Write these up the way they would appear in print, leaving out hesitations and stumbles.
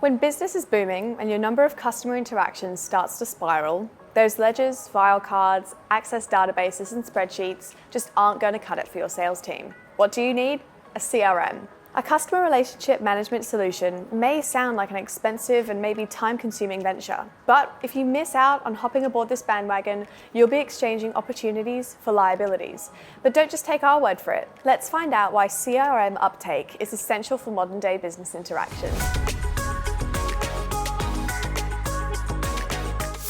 When business is booming and your number of customer interactions starts to spiral, those ledgers, file cards, access databases and spreadsheets just aren't going to cut it for your sales team. What do you need? A CRM. A customer relationship management solution may sound like an expensive and maybe time-consuming venture, but if you miss out on hopping aboard this bandwagon, you'll be exchanging opportunities for liabilities. But don't just take our word for it. Let's find out why CRM uptake is essential for modern-day business interactions.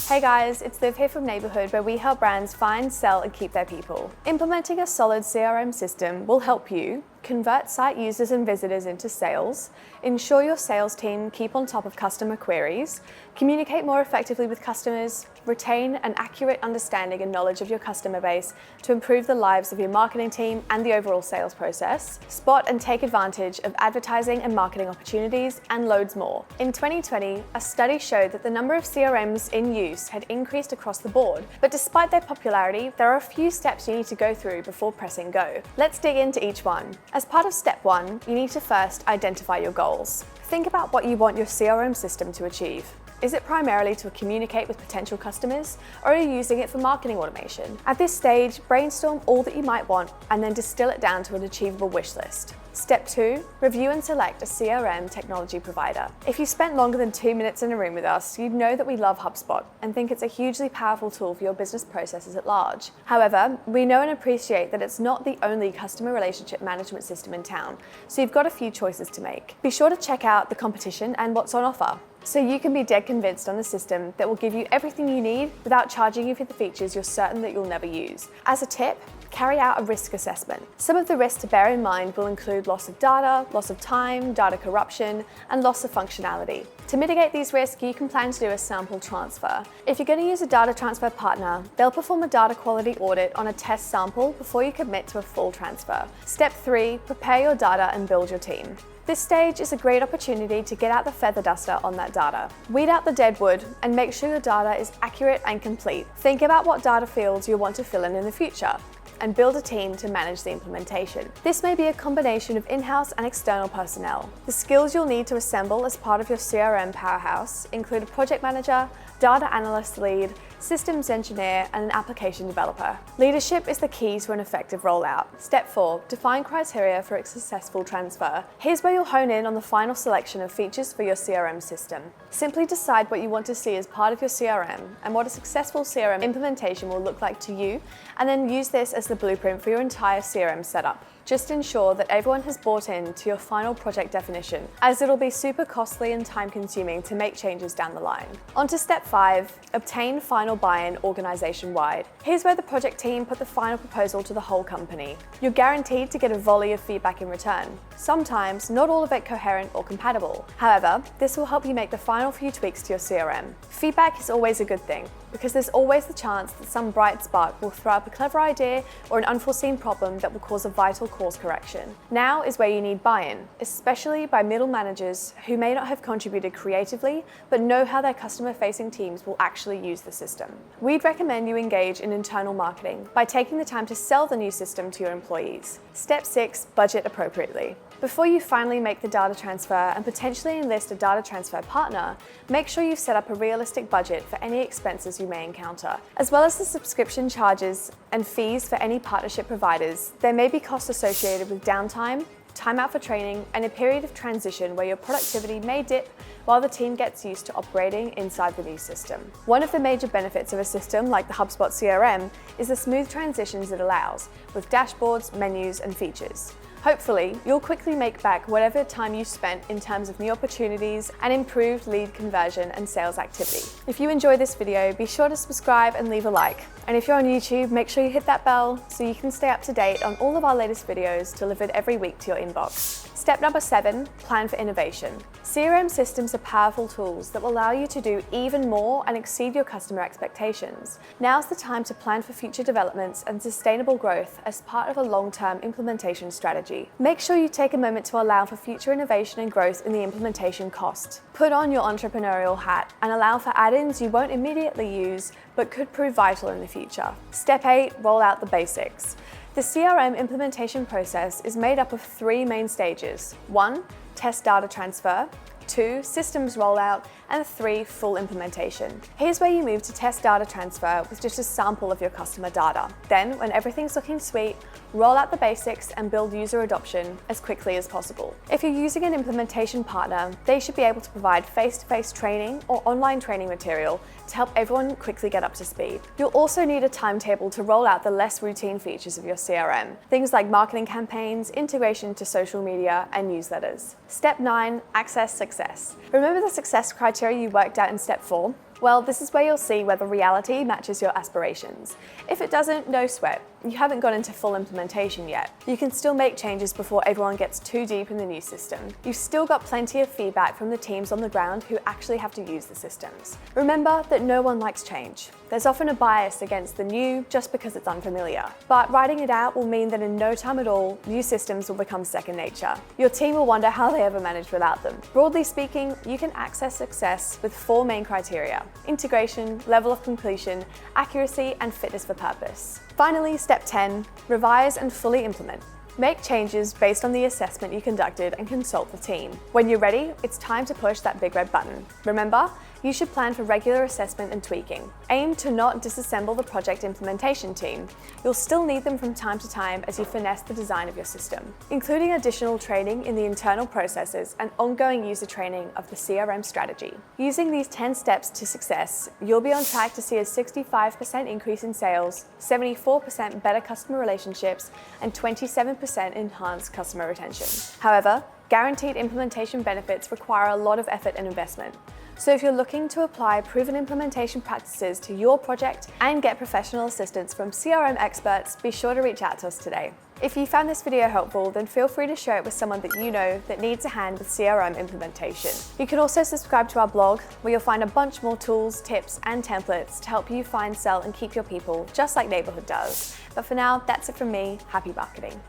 Hey guys, it's Liv here from Neighborhood, where we help brands find, sell, and keep their people. Implementing a solid CRM system will help you convert site users and visitors into sales, ensure your sales team keep on top of customer queries, communicate more effectively with customers, retain an accurate understanding and knowledge of your customer base to improve the lives of your marketing team and the overall sales process, spot and take advantage of advertising and marketing opportunities, and loads more. In 2020, a study showed that the number of CRMs in use had increased across the board, but despite their popularity, there are a few steps you need to go through before pressing go. Let's dig into each one. As part of step 1, you need to first identify your goals. Think about what you want your CRM system to achieve. Is it primarily to communicate with potential customers, or are you using it for marketing automation? At this stage, brainstorm all that you might want and then distill it down to an achievable wish list. Step 2, review and select a CRM technology provider. If you spent longer than 2 minutes in a room with us, you'd know that we love HubSpot and think it's a hugely powerful tool for your business processes at large. However, we know and appreciate that it's not the only customer relationship management system in town, so you've got a few choices to make. Be sure to check out the competition and what's on offer, so you can be dead convinced on a system that will give you everything you need without charging you for the features you're certain that you'll never use. As a tip, carry out a risk assessment. Some of the risks to bear in mind will include loss of data, loss of time, data corruption, and loss of functionality. To mitigate these risks, you can plan to do a sample transfer. If you're going to use a data transfer partner, they'll perform a data quality audit on a test sample before you commit to a full transfer. Step 3, prepare your data and build your team. This stage is a great opportunity to get out the feather duster on that data. Weed out the dead wood and make sure your data is accurate and complete. Think about what data fields you want to fill in the future, and build a team to manage the implementation. This may be a combination of in-house and external personnel. The skills you'll need to assemble as part of your CRM powerhouse include a project manager, data analyst lead, systems engineer, and an application developer. Leadership is the key to an effective rollout. Step 4, define criteria for a successful transfer. Here's where you'll hone in on the final selection of features for your CRM system. Simply decide what you want to see as part of your CRM and what a successful CRM implementation will look like to you, and then use this as the blueprint for your entire CRM setup. Just ensure that everyone has bought in to your final project definition, as it'll be super costly and time-consuming to make changes down the line. On to step 5, obtain final buy-in organization-wide. Here's where the project team put the final proposal to the whole company. You're guaranteed to get a volley of feedback in return. Sometimes, not all of it coherent or compatible. However, this will help you make the final few tweaks to your CRM. Feedback is always a good thing, because there's always the chance that some bright spark will throw up a clever idea or an unforeseen problem that will cause a vital course correction. Now is where you need buy-in, especially by middle managers who may not have contributed creatively, but know how their customer-facing teams will actually use the system. We'd recommend you engage in internal marketing by taking the time to sell the new system to your employees. Step 6, budget appropriately. Before you finally make the data transfer and potentially enlist a data transfer partner, make sure you've set up a realistic budget for any expenses you may encounter. As well as the subscription charges and fees for any partnership providers, there may be costs associated with downtime, time out for training, and a period of transition where your productivity may dip while the team gets used to operating inside the new system. One of the major benefits of a system like the HubSpot CRM is the smooth transitions it allows, with dashboards, menus, and features. Hopefully, you'll quickly make back whatever time you spent in terms of new opportunities and improved lead conversion and sales activity. If you enjoyed this video, be sure to subscribe and leave a like. And if you're on YouTube, make sure you hit that bell so you can stay up to date on all of our latest videos delivered every week to your inbox. Step number 7, plan for innovation. CRM systems are powerful tools that will allow you to do even more and exceed your customer expectations. Now's the time to plan for future developments and sustainable growth as part of a long-term implementation strategy. Make sure you take a moment to allow for future innovation and growth in the implementation cost. Put on your entrepreneurial hat and allow for add-ins you won't immediately use but could prove vital in the future. Step 8, roll out the basics. The CRM implementation process is made up of 3 main stages. 1, test data transfer. 2, systems rollout, and 3, full implementation. Here's where you move to test data transfer with just a sample of your customer data. Then, when everything's looking sweet, roll out the basics and build user adoption as quickly as possible. If you're using an implementation partner, they should be able to provide face-to-face training or online training material to help everyone quickly get up to speed. You'll also need a timetable to roll out the less routine features of your CRM, things like marketing campaigns, integration to social media, and newsletters. Step 9, access success. Remember the success criteria you worked out in step 4? Well, this is where you'll see whether reality matches your aspirations. If it doesn't, no sweat. You haven't gone into full implementation yet. You can still make changes before everyone gets too deep in the new system. You've still got plenty of feedback from the teams on the ground who actually have to use the systems. Remember that no one likes change. There's often a bias against the new just because it's unfamiliar. But writing it out will mean that in no time at all, new systems will become second nature. Your team will wonder how they ever managed without them. Broadly speaking, you can access success with 4 main criteria: integration, level of completion, accuracy, and fitness for purpose. Finally, step 10, revise and fully implement. Make changes based on the assessment you conducted and consult the team. When you're ready, it's time to push that big red button. Remember, you should plan for regular assessment and tweaking. Aim to not disassemble the project implementation team. You'll still need them from time to time as you finesse the design of your system, including additional training in the internal processes and ongoing user training of the CRM strategy. Using these 10 steps to success, you'll be on track to see a 65% increase in sales, 74% better customer relationships, and 27% enhanced customer retention. However, guaranteed implementation benefits require a lot of effort and investment. So if you're looking to apply proven implementation practices to your project and get professional assistance from CRM experts, be sure to reach out to us today. If you found this video helpful, then feel free to share it with someone that you know that needs a hand with CRM implementation. You can also subscribe to our blog, where you'll find a bunch more tools, tips, and templates to help you find, sell, and keep your people, just like Neighborhood does. But for now, that's it from me. Happy marketing.